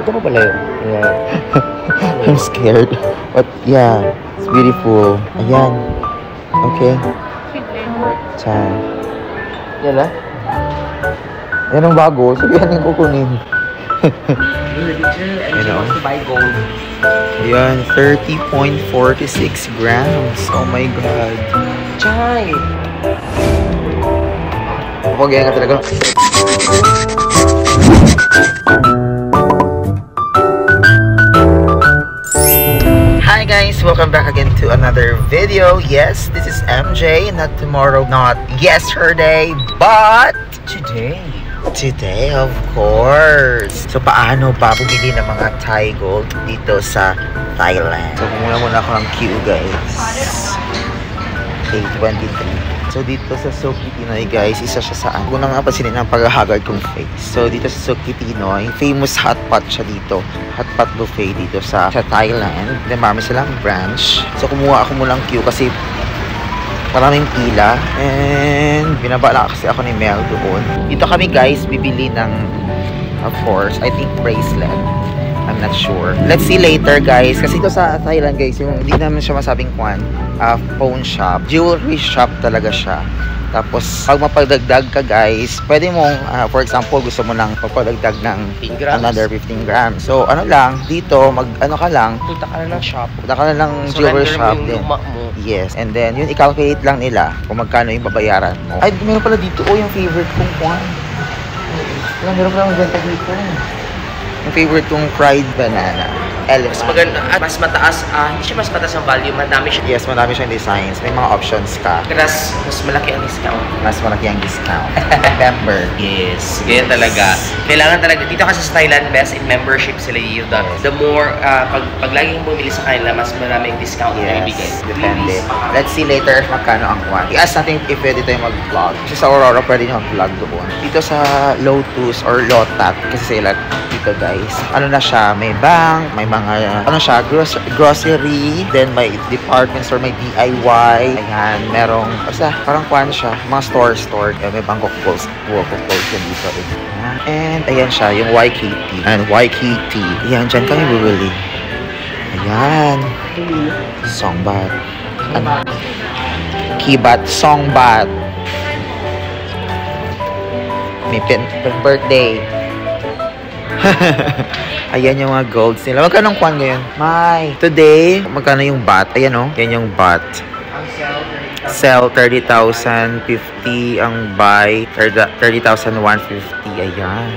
Ito pa pala yun. Yeah. I'm scared. But yeah, it's beautiful. Ayan. Okay. Chan. Yan na? Yan ang bago. Sabihan yung kukunin. You know? To buy gold. Ayan, 30.46 grams. Oh my God. Chay! Huwag yan nga talaga. Hi guys, welcome back again to another video. Yes, this is MJ. Not tomorrow, not yesterday, but today, of course. So paano ba bumili ng mga Thai gold dito sa Thailand? So muna ako ng queue guys. Day 23. So dito sa Suki Pinoy guys, isa siya sa una nga pansinin ang paghahagard kong face. So dito sa Suki Pinoy, famous hotpot siya dito. Hotpot buffet dito sa Thailand. Then marami silang branch. So kumuha ako muna ng queue kasi maraming pila. And binabala kasi ako ni Mel doon. Dito kami guys, bibili ng, of course, I think bracelet. I'm not sure. Let's see later guys. Kasi ito sa Thailand guys, yung hindi naman siya masabing phone shop. Jewelry shop talaga siya. Tapos pag mapagdagdag ka guys, pwede mong, for example, gusto mo nang magpadagdag ng another 15 grams. So ano lang, dito ano ka lang, punta ka na ng shop. Punta ka na ng jewelry shop din. Yes, and then yun i-calculate lang nila kung magkano yung babayaran mo. Ay, meron pala dito, yung favorite kong kwan. Meron pala magbenta dito. Yung favorite kong fried banana. Mas maganda at mas mataas, hindi siya mas mataas ang value, madami siya. Yes, madami siyang designs. May mga options ka. Mas malaki ang discount. Mas malaki ang discount. Member. Yes, ganyan talaga. Kailangan talaga, dito kasi sa Thailand, best in membership sila yung the more, pag laging bumili sa kanila, mas maraming discount na ibigay. Depende. Let's see later if magkano ang kwan. I-ask natin if pwede tayo mag-vlog. Kasi sa Aurora, pwede nyo mag-vlog doon. Dito sa Lotus or Lotat, kasi sila dito guys. Ano na siya, may bank, may mga, ano siya, grocery, then may department store, may DIY, ayan, merong, basta, parang kwan siya, mga store, may Bangkok Falls yan dito rin. And, ayan siya, yung YKT, and YKT, ayan, dyan kami bibili. Ayan, Songbat, ano, Kibat, Songbat, may birthday. Ayan yung mga golds nila. Magkano ang kwan ngayon? May. Today, magkano yung bat? Ayan o. Yan yung bat. Sell 30,050. Ang buy 30,150. Ayan.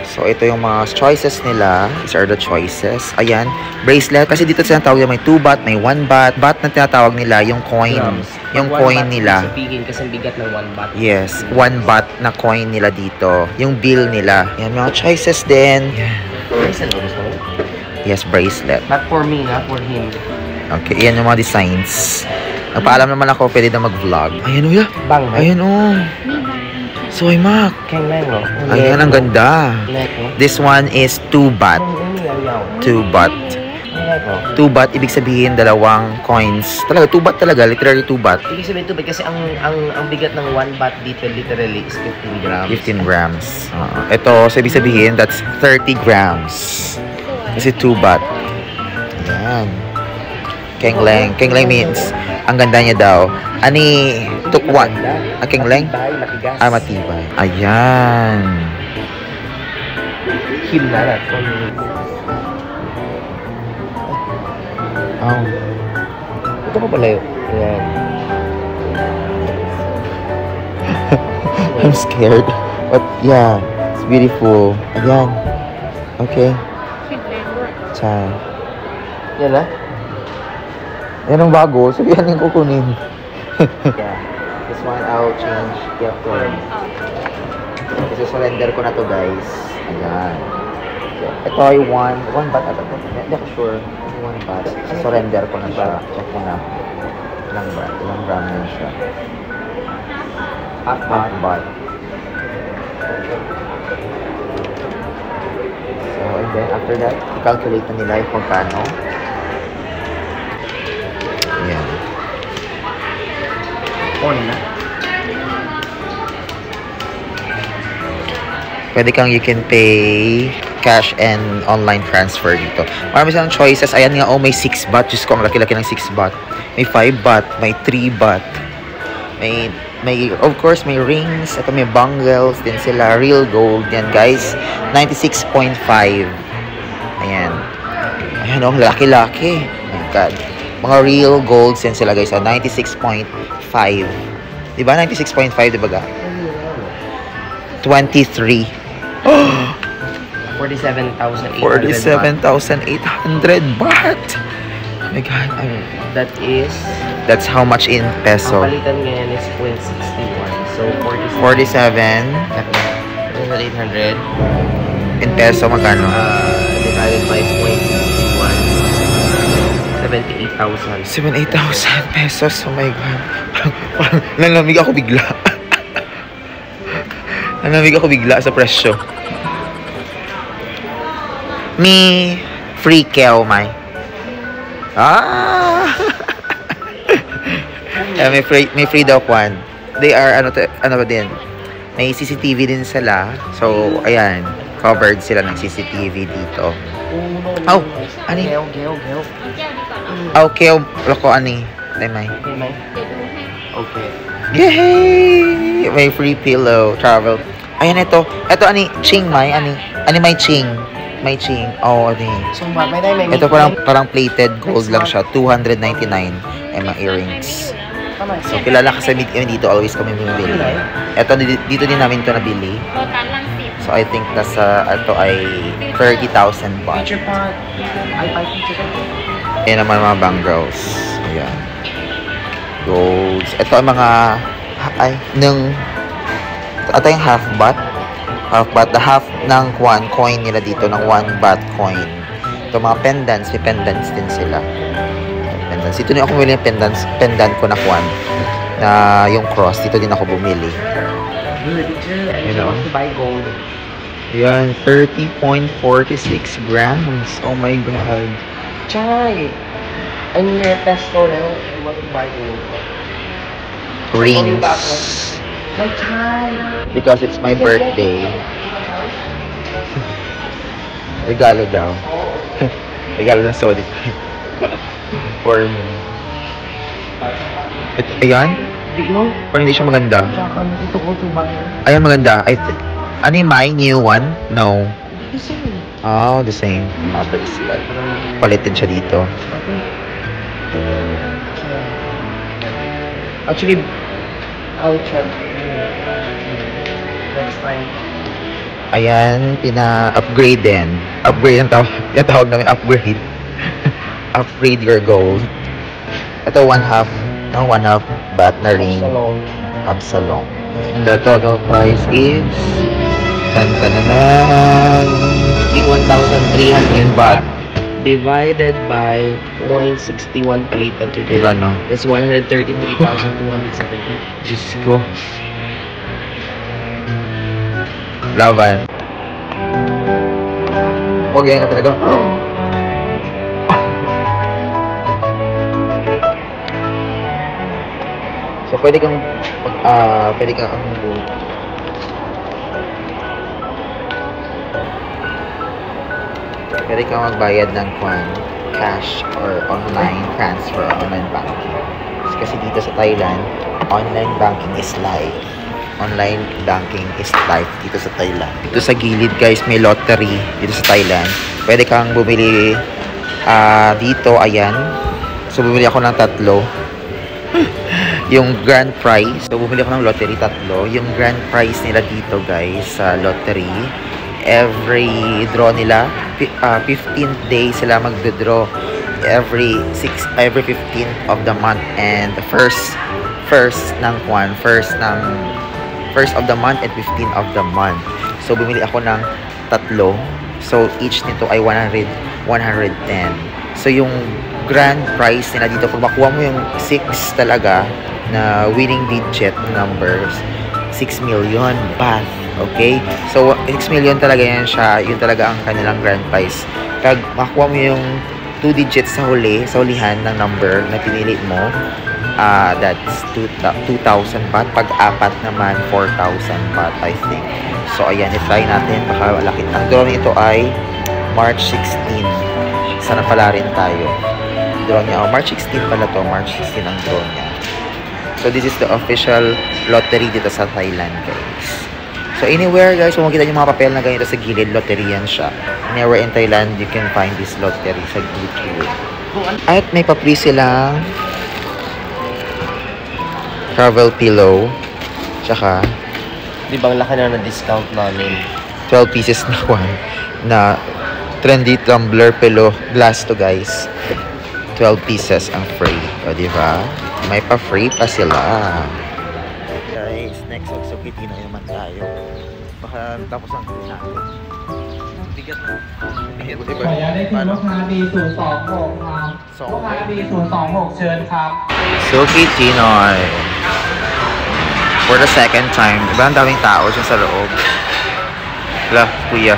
So, ito yung mga choices nila. These are the choices. Ayan. Bracelet. Kasi dito sinatawag may 2 baht, may 1 baht. Baht na tinatawag nila, yung coin. Yung coin nila. Sabihin kasi bigat ng 1 baht. Yes. 1 baht na coin nila dito. Yung bill nila. Ayan, mga choices din. Bracelet. Yes, bracelet. Not for me, not for him. Okay, ayan yung mga designs. Nagpaalam naman ako, pwede na mag-vlog. Ayan o, Bang, ayan o. Soy Mac. Ayan, ang ganda. This one is 2 baht. 2 baht. 2 baht, ibig sabihin dalawang coins. Talaga, 2 baht talaga. Literally 2 baht. Ibig sabihin 2 baht kasi ang bigat ng 1 baht dito literally is 15 grams. 15 grams. Ito, so ibig sabihin, that's 30 grams. Kasi 2 baht. Ayan. Kengleng. Kengleng means, ang ganda niya daw. Ani, tukwan. Kengleng? Matigas. Matibay. Ayan. Him na lang. Oh. Ito pa pala yun. Ayan. I'm scared. But yeah, it's beautiful. Ayan. Okay. Chan. Yan na? Yan ang bago. Sabihan yung kukunin. Yeah. This one I'll change. Yeah, kasi surrender ko na to guys. Ayan. Ito ay 1 baht ata to. Hindi ako sure. 1 baht. Surrender ko na siya. Check ko na. Ilang gram na siya. Half baht. So, and then after that, i-calculate na nila yung magkano. Ayan. On na. Pwede kang you can pay cash and online transfer dito. Marami silang choices. Ayan nga, may 6 baht. Diyos ko, ang laki-laki ng 6 baht. May 5 baht, may 3 baht. May of course, may rings. Ito may bangles din sila. Real gold yan, guys. 96.5. Ayan. Ayan, ang laki-laki. Oh my God. Mga real golds yan sila, guys. 96.5. Diba? 96.5, diba ga? 23. 47,800 47,800 baht. Oh my God. That's how much in peso? Ang palitan ngayon is 0.61. So, 47,800. In peso, magkano? Divided by 0.61. 78,000 pesos. Oh my God. Nalamig ako bigla. Nalamig ako bigla sa presyo. Me free keo, may. Ah! may free daw kwan. They are, ano ba din? May CCTV din sila. So, ayan. Covered sila ng CCTV dito. Oh, ani? Okay, loko ani. May. Okay. Yay! May free pillow. Travel. Ayan, ito. Ito, ani? Ching, may. Ani may ching. May ching. Oh, ani. Ito parang plated gold lang siya. 299. Ay, mga earrings. So, kilala ka sa dito. Always kami bumibili. Ito, dito din namin ito nabili. So, I think ito ay 30,000 baht. Ayan naman mga bangles. Ayan. Golds. Ito ang mga ito yung half baht. The half ng coin nila dito, ng 1 baht coin. Ito mga pendants. May pendants din sila. Pendants. Dito din ako bumili ng pendant ko na kwan. Na yung cross. Dito din ako bumili. You know? To buy gold. Yan, 30.46 grams. Oh my God. Chai! I need your pesto now. I want to buy gold. Rings. My Chai! Because it's my birthday. Regalo daw. Regalo ng solid. For me. Ayan? Parang hindi siya maganda. Ayan, maganda. Ano yung my new one? No. The same. Oh, the same. Palitin siya dito. Actually, I'll check next time. Ayan, pina-upgrade din. Upgrade ang tawag namin, upgrade. Upgrade your gold. Ito, 1/2 baht na ring. Absalom. The total price is 1,300 baht. Divided by 0.61 plated today. Diba, no? It's 133,270. Diyos ko. Laban. Okay na talaga. So, pwede kang magbayad ng cash or online transfer, online banking. Kasi dito sa Thailand, online banking is live. Online banking is live dito sa Thailand. Dito sa gilid, guys, may lottery dito sa Thailand. Pwede kang bumili dito, ayan. So, bumili ako ng 3. Yung grand prize. So, bumili ako ng lottery 3. Yung grand prize nila dito, guys, sa lottery, every draw nila, 15th day sila magdo-draw. Every 15th of the month, and the first of the month and 15th of the month. So, bumili ako ng 3. So, each nito ay 110. So, yung grand prize nila dito, kung makuha mo yung 6 talaga na winning digit numbers, 6 million baht. Okay? So, 6 million talaga yan siya. Yun talaga ang kanilang grand prize. Pag makuha mo yung 2 digits sa hulihan ng number na pinili mo, That's 2,000 baht. Pag-apat naman, 4,000 baht, I think. So, ayan, i-try natin. Baka malaki. Ang drone ito ay March 16. Sana pala rin tayo. Drone niya. March 16 pala to. March 16 ang drone niya. So, this is the official lottery dito sa Thailand, guys. So, anywhere, guys, kung makita niyo mga papel na ganito sa gilid, lottery yan siya. Anywhere in Thailand, you can find this lottery sa gilid. At may pa-free silang travel pillow. Tsaka, Di ba ang laki na na-discount namin? 12 pieces na one na trendy tumbler pillow glass to, guys. 12 pieces ang free. O, diba? May pa-free pa sila. Guys, next magsukiti na naman tayo. Baka tapos ang free natin. Bigat na. Bigat, ขออนุญาตได้ที่ลูกค้า B026 ครับลูกค้า B026 เชิญครับ Silky Tinoy. For the second time. Diba ang daming tao dyan sa loob? Wala, kuya.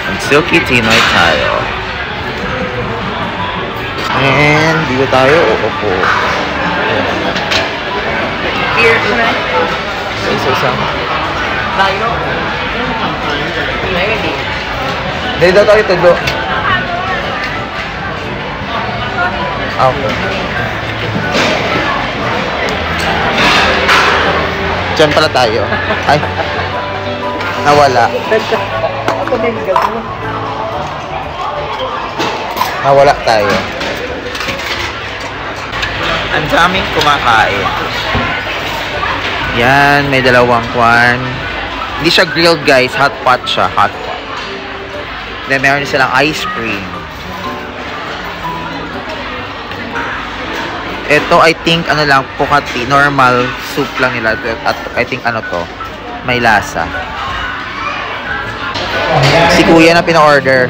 Ang Silky Tinoy tayo. And dito tayo uupo. Here, right? Isa-isang. Tayo? Maybe. Dito tayo tulo. Okay. Diyan pala tayo. Ay. Nawala. Nawala tayo. Ang daming kumakain. Yan, may dalawang kwan. Hindi siya grilled, guys. Hot pot siya. Hot pot. Then, meron silang ice cream. Ito, I think, ano lang, pukati. Normal soup lang nila. At I think, ano to, may lasa. Si kuya na pina-order.